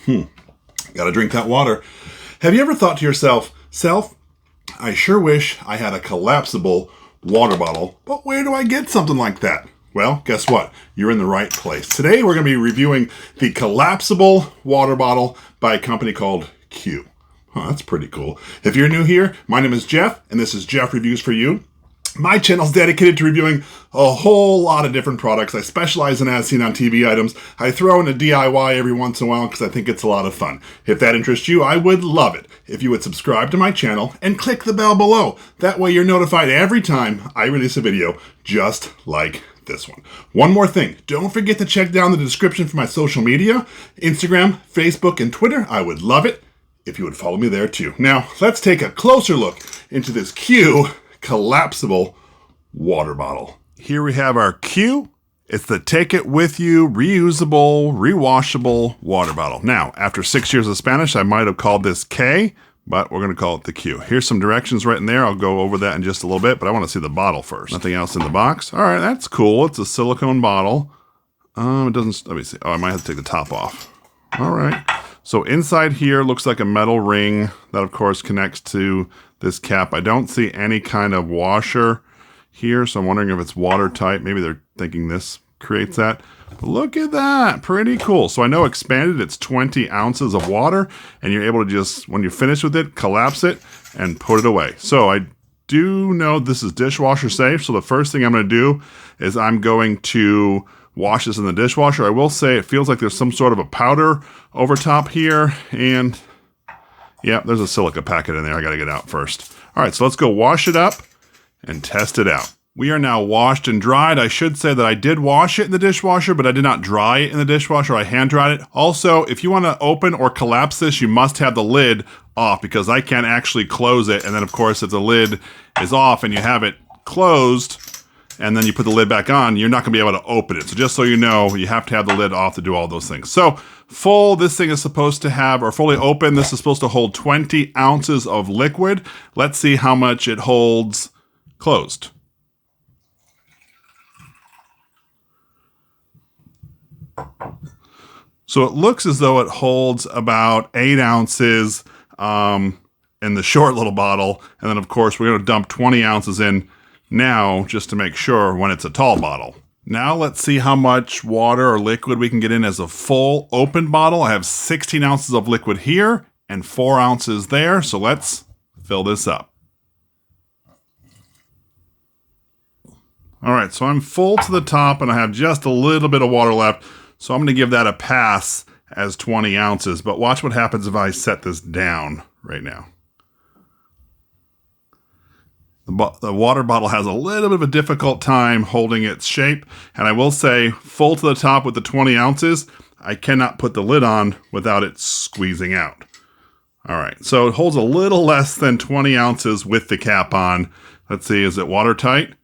Gotta drink that water. Have you ever thought to yourself, I sure wish I had a collapsible water bottle, but where do I get something like that? Well, guess what? You're in the right place. Today we're going to be reviewing the collapsible water bottle by a company called Q. That's pretty cool. If you're new here, my name is Jeff, and this is Jeff Reviews for You. My channel is dedicated to reviewing a whole lot of different products. I specialize in as seen on TV items. I throw in a DIY every once in a while because I think it's a lot of fun. If that interests you, I would love it if you would subscribe to my channel and click the bell below. That way you're notified every time I release a video just like this one. One more thing, don't forget to check down the description for my social media, Instagram, Facebook, and Twitter. I would love it if you would follow me there too. Now, let's take a closer look into this Q collapsible water bottle. Here we have our Q. It's the take it with you, reusable, rewashable water bottle. Now, after 6 years of Spanish, I might have called this K, but we're going to call it the Q. Here's some directions right in there. I'll go over that in just a little bit, but I want to see the bottle first. Nothing else in the box. All right, that's cool. It's a silicone bottle. It doesn't, let me see. Oh, I might have to take the top off. All right. So inside here looks like a metal ring that, of course, connects to this cap. I don't see any kind of washer here, so I'm wondering if it's watertight. Maybe they're thinking this creates that. But look at that. Pretty cool. So I know expanded, it's 20 ounces of water, and you're able to just, when you're finished with it, collapse it and put it away. So I do know this is dishwasher safe, so the first thing I'm going to do is I'm going to wash this in the dishwasher. I will say it feels like there's some sort of a powder over top here, and yeah, there's a silica packet in there. I got to get out first. All right, so let's go wash it up and test it out. We are now washed and dried. I should say that I did wash it in the dishwasher, but I did not dry it in the dishwasher. I hand dried it. Also, if you want to open or collapse this, you must have the lid off because I can't actually close it. And then, of course, if the lid is off and you have it closed, and then you put the lid back on, you're not going to be able to open it. So just so you know, you have to have the lid off to do all those things. So full, this thing is supposed to have, or fully open, this is supposed to hold 20 ounces of liquid. Let's see how much it holds closed. So it looks as though it holds about 8 ounces in the short little bottle. And then, of course, we're going to dump 20 ounces in now just to make sure when it's a tall bottle. Now let's see how much water or liquid we can get in as a full open bottle. I have 16 ounces of liquid here and 4 ounces there. So let's fill this up. All right, so I'm full to the top and I have just a little bit of water left. So I'm going to give that a pass as 20 ounces. But watch what happens if I set this down right now. The water bottle has a little bit of a difficult time holding its shape. And I will say, full to the top with the 20 ounces, I cannot put the lid on without it squeezing out. All right, so it holds a little less than 20 ounces with the cap on. Let's see, is it watertight?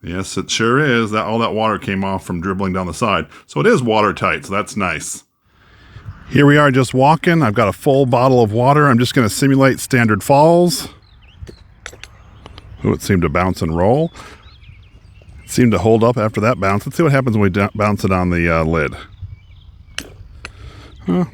Yes, it sure is. All that water came off from dribbling down the side. So it is watertight, so that's nice. Here we are just walking. I've got a full bottle of water. I'm just going to simulate standard falls. Oh, it seemed to bounce and roll. It seemed to hold up after that bounce. Let's see what happens when we bounce it on the lid.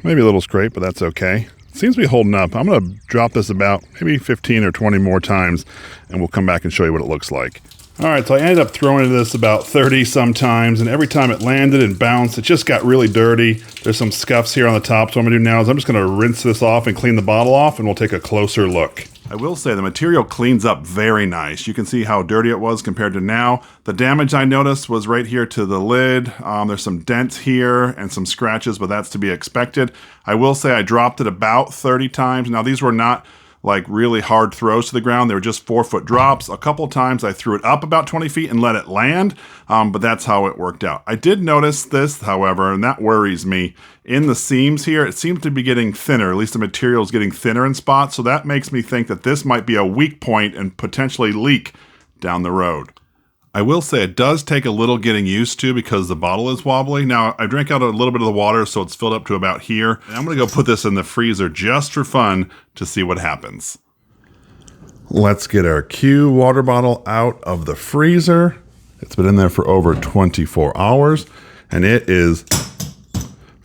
Maybe a little scrape, but that's okay. It seems to be holding up. I'm going to drop this about maybe 15 or 20 more times, and we'll come back and show you what it looks like. All right, so I ended up throwing this about 30 sometimes, and every time it landed and bounced, it just got really dirty. There's some scuffs here on the top, so what I'm going to do now is I'm just going to rinse this off and clean the bottle off, and we'll take a closer look. I will say the material cleans up very nice. You can see how dirty it was compared to now. The damage I noticed was right here to the lid. There's some dents here and some scratches, but that's to be expected. I will say I dropped it about 30 times. Now these were not like really hard throws to the ground. They were just 4-foot drops. A couple times I threw it up about 20 feet and let it land, but that's how it worked out. I did notice this, however, and that worries me. In the seams here, it seems to be getting thinner. At least the material is getting thinner in spots, so that makes me think that this might be a weak point and potentially leak down the road. I will say it does take a little getting used to because the bottle is wobbly. Now, I drank out a little bit of the water, so it's filled up to about here. And I'm going to go put this in the freezer just for fun to see what happens. Let's get our Q water bottle out of the freezer. It's been in there for over 24 hours, and it is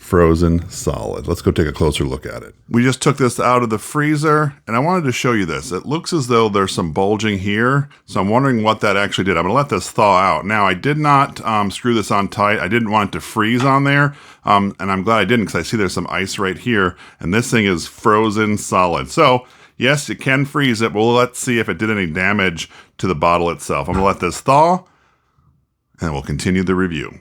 frozen solid. Let's go take a closer look at it. We just took this out of the freezer, and I wanted to show you this. It looks as though there's some bulging here, so I'm wondering what that actually did. I'm gonna let this thaw out. Now, I did not screw this on tight. I didn't want it to freeze on there, and I'm glad I didn't, because I see there's some ice right here, and this thing is frozen solid. So, yes, you can freeze it, but let's see if it did any damage to the bottle itself. I'm gonna let this thaw, and we'll continue the review.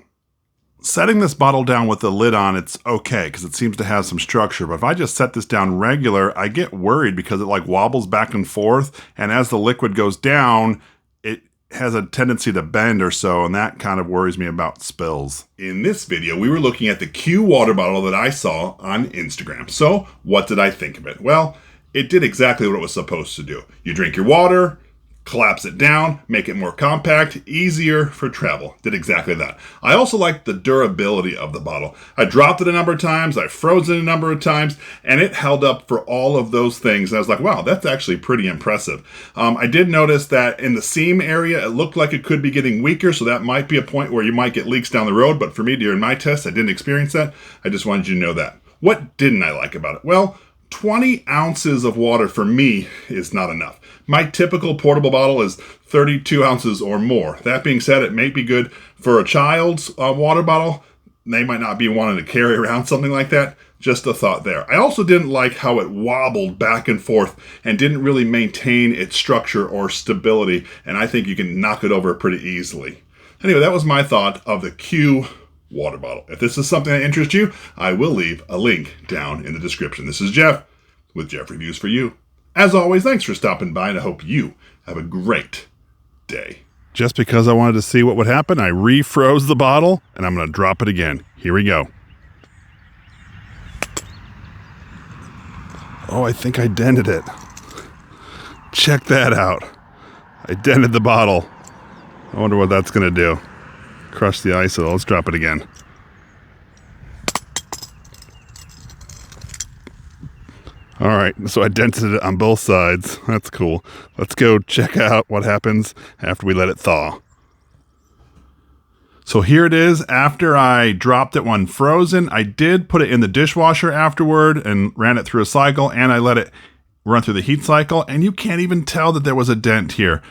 Setting this bottle down with the lid on, it's okay because it seems to have some structure. But if I just set this down regular, I get worried because it like wobbles back and forth. And as the liquid goes down, it has a tendency to bend or so. And that kind of worries me about spills. In this video, we were looking at the Q water bottle that I saw on Instagram. So what did I think of it? Well, it did exactly what it was supposed to do. You drink your water, collapse it down, make it more compact, easier for travel. Did exactly that. I also liked the durability of the bottle. I dropped it a number of times, I froze it a number of times, and it held up for all of those things. And I was like, wow, that's actually pretty impressive. I did notice that in the seam area, it looked like it could be getting weaker, so that might be a point where you might get leaks down the road. But for me, during my test, I didn't experience that. I just wanted you to know that. What didn't I like about it? Well, 20 ounces of water for me is not enough. My typical portable bottle is 32 ounces or more. That being said, it may be good for a child's water bottle. They might not be wanting to carry around something like that. Just a thought there. I also didn't like how it wobbled back and forth and didn't really maintain its structure or stability. And I think you can knock it over pretty easily. Anyway, that was my thought of the Q water bottle. If this is something that interests you, I will leave a link down in the description. This is Jeff with Jeff Reviews for You. As always, thanks for stopping by, and I hope you have a great day. Just because I wanted to see what would happen, I refroze the bottle, and I'm going to drop it again. Here we go. Oh, I think I dented it. Check that out. I dented the bottle. I wonder what that's going to do. Crush the ice, so let's drop it again. All right, so I dented it on both sides. That's cool. Let's go check out what happens after we let it thaw. So here it is after I dropped it when frozen. I did put it in the dishwasher afterward and ran it through a cycle, and I let it run through the heat cycle, and you can't even tell that there was a dent here.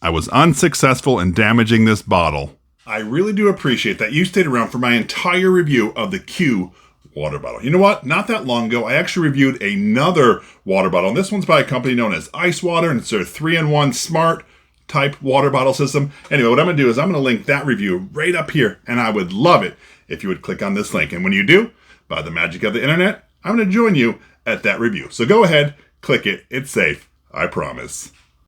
I was unsuccessful in damaging this bottle. I really do appreciate that you stayed around for my entire review of the Q water bottle. You know what? Not that long ago, I actually reviewed another water bottle. And this one's by a company known as Ice Water, and it's their 3-in-1 smart type water bottle system. Anyway, what I'm going to do is I'm going to link that review right up here, and I would love it if you would click on this link. And when you do, by the magic of the internet, I'm going to join you at that review. So go ahead, click it. It's safe. I promise.